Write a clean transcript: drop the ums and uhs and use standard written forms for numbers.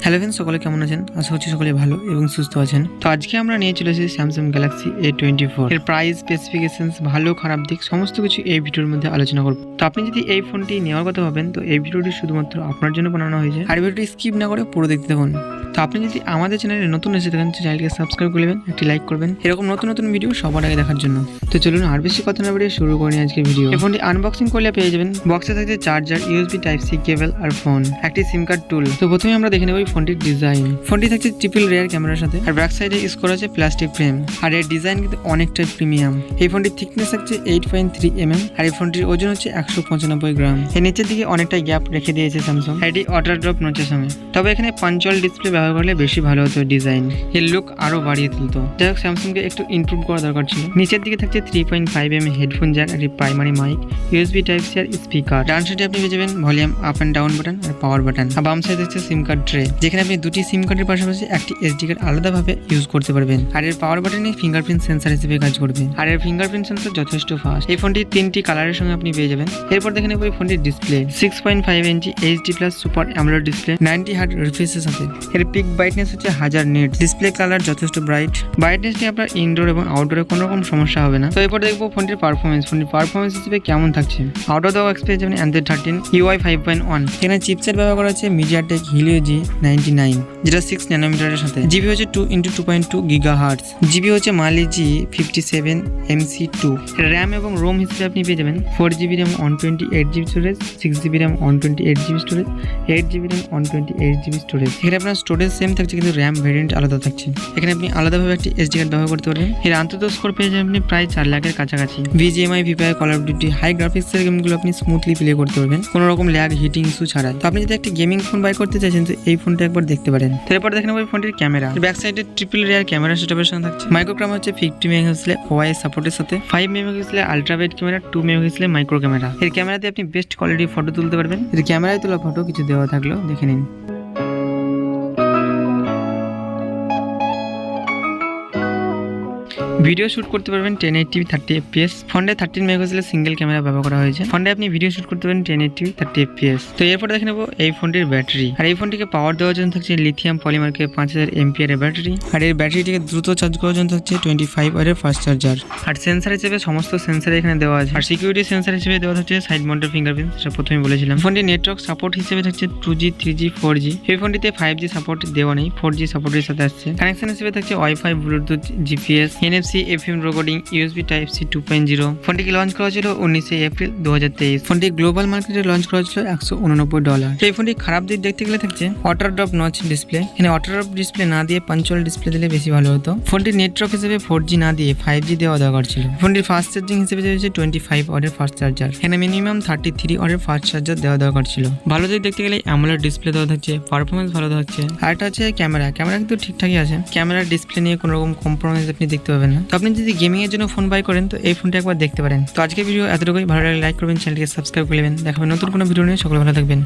Hello friends, সকলে কেমন আছেন? আশা করছি সকলে ভালো এবং সুস্থ আছেন। তো আজকে আমরা নিয়ে চলে এসেছি স্যামসাং গ্যালাক্সি A24 এর প্রাইস, স্পেসিফিকেশনস, ভালো খারাপ দিক সমস্ত কিছু এই ভিডিওর মধ্যে আলোচনা করব। তো আপনি যদি এই ফোনটি নেওয়ার কথা ভাবেন তো এই ভিডিওটি শুধুমাত্র আপনার জন্য বানানো হয়েছে, আর ভিডিওটি স্কিপ না করে পুরো দেখতে থাকুন। তো আপনি যদি আমাদের চ্যানেলে নতুন এসে থাকেন তো চ্যানেলকে সাবস্ক্রাইব করে নেবেন, একটি লাইক করবেন এরকম নতুন নতুন ভিডিও সবার আগে দেখার জন্য। তো চলুন আর বেশি কথা না বাড়িয়ে শুরু করি আজকে ভিডিও। এই ফোনটি আনবক্সিং করলে পেয়ে যাবেন বক্সে থাকছে charger, USB type C cable আর ফোন, একটি সিম কার্ড টুল। তো প্রথমে আমরা দেখে নেব এই ফোনটির ডিজাইন। ফোনটি থাকছে ট্রিপল রেয়ার ক্যামেরার সাথে, আর ব্যাক সাইডে ইউজ করা আছে প্লাস্টিক ফ্রেম, আর এর ডিজাইন কিন্তু অনেকটাই প্রিমিয়াম। এই ফোনটির থিকনেস থাকছে 8.3 mm, আর এই ফোনটির ওজন হচ্ছে 195 গ্রাম। এর নিচের দিকে অনেকটাই গ্যাপ রেখে দিয়েছে স্যামসাং, এটি ওয়াটার ড্রপ নোচের সঙ্গে। তবে এখানে পাঞ্চুয়াল ডিসপ্লে ব্যবহার করলে বেশি ভালো হতো, ডিজাইন এর লুক আরো বাড়িয়ে তুলতো। যাই হোক, স্যামসাংকে একটু ইমপ্রুভ করা দরকার ছিল। নিচের দিকে থাকছে 3.5 mm হেডফোন জ্যাক, একটি primary mic, USB type C আর স্পিকার। ডান সাইডে আপনি পেয়ে যাবেন volume up and down button আর পাওয়ার বাটন। আর বাম সাইডে হচ্ছে সিম কার্ড ট্রে, যেখানে আপনি দুটি সিম কার্ডের পাশাপাশি একটি SD কার্ড আলাদাভাবে ইউজ করতে পারবেন। আর এর পাওয়ার বাটনে ফিঙ্গারপ্রিন্ট সেন্সর হিসেবে কাজ করবে, আর এর ফিঙ্গারপ্রিন্ট সেন্সর যথেষ্ট ফাস্ট। এই ফোনটি 3টি কালারের সঙ্গে আপনি পেয়ে যাবেন। এরপর দেখে নেব এই ফোনটির display. 6.5 inch HD plus super AMOLED display, 90 hertz রিফ্রেশের সাথে। এর পিক ব্রাইটনেস হচ্ছে 1000 নিটস। ডিসপ্লে কালার যথেষ্ট ব্রাইট, ব্রাইটনেস নিয়ে আপনার ইনডোর এবং আউটডোরে কোনো রকম সমস্যা হবে না। তো এরপর দেখবো ফোনটির পারফরমেন্স। ফোনটির পারফরমেন্স হিসেবে কেমন থাকছে। আউট অফ দ্য বক্স পেয়ে যাবেন Android 13 UI 5.1। এখানে চিপসেট ব্যবহার করা হচ্ছে MediaTek Helio G99, যেটা 6 ন্যানোমিটারের সাথে। জিবি হচ্ছে 2x2.2 GHz। জিবি হচ্ছে Mali G57 MC2। র্যাম এবং রোম হিসেবে আপনি পেয়ে যাবেন 4GB RAM 128GB storage, 6GB RAM 128GB storage, 8GB RAM 128GB storage. এখানে আপনার স্টোরেজ সেম থাকছে কিন্তু র্যাম ভেরিয়েন্ট আলাদা থাকছে। এখানে আপনি আলাদাভাবে একটি SD কার্ড ব্যবহার করতে পারবেন। এর আন্তর্জাতিক স্কোর পেয়ে যাবেন আপনি প্রায় 4 লাখের কাছাকাছি। VGMI, VPI, Call of Duty, high গ্রাফিক্সের গেমগুলো আপনি স্মুথলি প্লে করতে পারবেন কোনো রকম ল্যাগ, হিটিং ইস্যু ছাড়াই। তো আপনি যদি একটা গেমিং ফোন বাই করতে চাইছেন তো এই ফোনটা একবার দেখতে পারেন। তো এরপর দেখেন ওই ফোনটির ক্যামেরা। ব্যাক সাইডে ট্রিপল রেয়ার ক্যামেরা সেটআপের সঙ্গে থাকছে। মাইক্রোক্যামেরা হচ্ছে 50 মেগাপিক্সেল ওয়াই সাপোর্টের সাথে, 5 megapixel ultra wide camera, 2 megapixel micro camera. এর ক্যামেরাতে আপনি বেস্ট কোয়ালিটির ফটো তুলতে পারবেন। এর ক্যামেরায় তোলা ফটো কিছু দেওয়া থাকলেও দেখে নিন। ভিডিও শুট করতে পারবেন 1080p 30 fps। ফোনে 13 মেগাপিক্সেলের সিঙ্গেল ক্যামেরা ব্যবহার করা হয়েছে। ফোনে আপনি ভিডিও শুট করতে পারেন 1080p 30 fps। তো এরপর দেখে নেব এই ফোনটির ব্যাটারি। আর এই ফোনটিকে পাওয়ার দেওয়ার জন্য থাকছে লিথিয়াম পলিমারকে 5000 mAh এর ব্যাটারি। আর এই ব্যাটারিটিকে দ্রুত চার্জ করার জন্য থাকছে 25 ওয়াটের ফাস্ট চার্জার। আর সেন্সর হিসেবে সমস্ত সেন্সর এখানে দেওয়া আছে। আর সিকিউরিটি সেন্সর হিসেবে দেওয়া থাকছে সাইড মাউন্টেড ফিঙ্গারপ্রিন্ট, যেটা প্রথমে বলেছিলাম। ফোনটি নেটওয়ার্ক সাপোর্ট হিসেবে থাকছে 2G, 3G, 4G। এই ফোনটিতে 5G সাপোর্ট দেওয়া নেই, 4G সাপোর্টের সাথে আসছে। কানেকশন হিসেবে থাকছে wifi, bluetooth, GPS, NFC, FM recording, USB type C 2.0। ফোনটিকে লঞ্চ করা ছিল 19 এপ্রিল 2023। ফোনটি গ্লোবাল মার্কেটে লঞ্চ করা ছিল $189। এই ফোনটি খারাপ দিক দেখতে গেলে থাকছে ওয়াটার ড্রপ নচ ডিসপ্লে। এখানে ওয়াটার ড্রপ ডিসপ্লে না দিয়ে পাঞ্চুয়াল ডিসপ্লে দিলে বেশি ভালো হতো। ফোনটির নেটওয়ার্ক হিসেবে 4G না দিয়ে 5G দেওয়া দরকার ছিল। ফোনটির ফাস্ট চার্জিং হিসেবে রয়েছে 25 ওয়াটের ফাস্ট চার্জার। এখানে মিনিমাম 33 ওয়াটের ফাস্ট চার্জার দেওয়া দরকার ছিল। ভালো দিক দেখতে গেলে অ্যামোলেড ডিসপ্লে দেওয়া থাকছে, পারফরমেন্স ভালো থাকছে। আর এটা হচ্ছে ক্যামেরা কিন্তু ঠিকঠাকই আছে। ক্যামেরার ডিসপ্লে নিয়ে কোনো রকম কম্প্রোমাইজ আপনি দেখতে পাবেন না। তো আপনি যদি গেমিং এর জন্য ফোন বাই করেন তো এই ফোনটা একবার দেখতে পারেন। তো আজকে ভিডিও এতটুকুই। ভালো লাগলে লাইক করবেন, চ্যানেলকে সাবস্ক্রাইব করে নেবেন। দেখাবেন নতুন কোনো ভিডিও নিয়ে। সকলে ভালো থাকবেন।